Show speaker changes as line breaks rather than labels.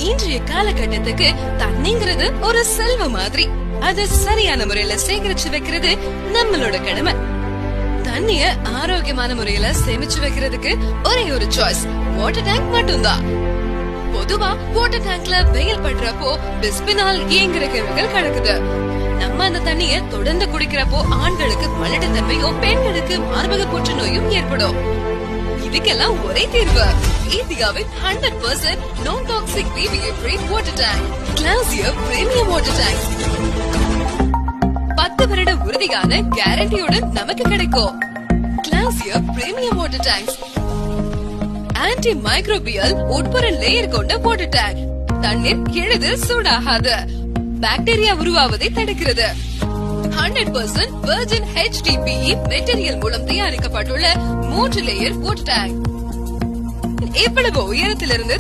இன்றைய காலகட்டத்துக்கு தண்ணிங்கிறது ஒரு செல்வ மாதிரி. அது சரியான முறையில சேகரிச்சு வைக்கிறது நம்மளோட கடமை. தண்ணிய ஆரோக்கியமான முறையில சேமிச்சு வைக்கிறதுக்கு ஒரே ஒரு சாய்ஸ் வாட்டர் டேங்க் மட்டும்தான். பொதுவா வாட்டர் டேங்க்ல வெயில் படுறப்போ பிஸ்பினால் ஏங்குற கெமிக்கல் கலக்குது. நம்ம அந்த தண்ணிய தொடர்ந்து குடிக்கிறப்போ ஆண்களுக்கு மலட்டுத்தன்மையும் பெண்களுக்கு மார்பக புற்றுநோயும் ஏற்படும். இதுக்கெல்லாம் ஒரே தீர்வு இந்தியாவின் 100% நான் toxic BPA free water tank Clausia Premium Water Tank. 10 வருட உறுதியான கேரண்டியுடன் நமக்கு கிடைக்கும். Clausia Premium Water Tanks anti microbial உட்புற லேயர் கொண்ட வாட்டர் டேங்க். தண்ணீர் எளிதில் சூடாகாது, பாக்டீரியா உருவாவதை தடுக்கிறது. 100% virgin HDPE மெட்டீரியல் மூலம் தயாரிக்கப்பட்டுள்ள 3 லேயர் வாட்டர் டேங்க். இவ்வளவு உயரத்திலிருந்து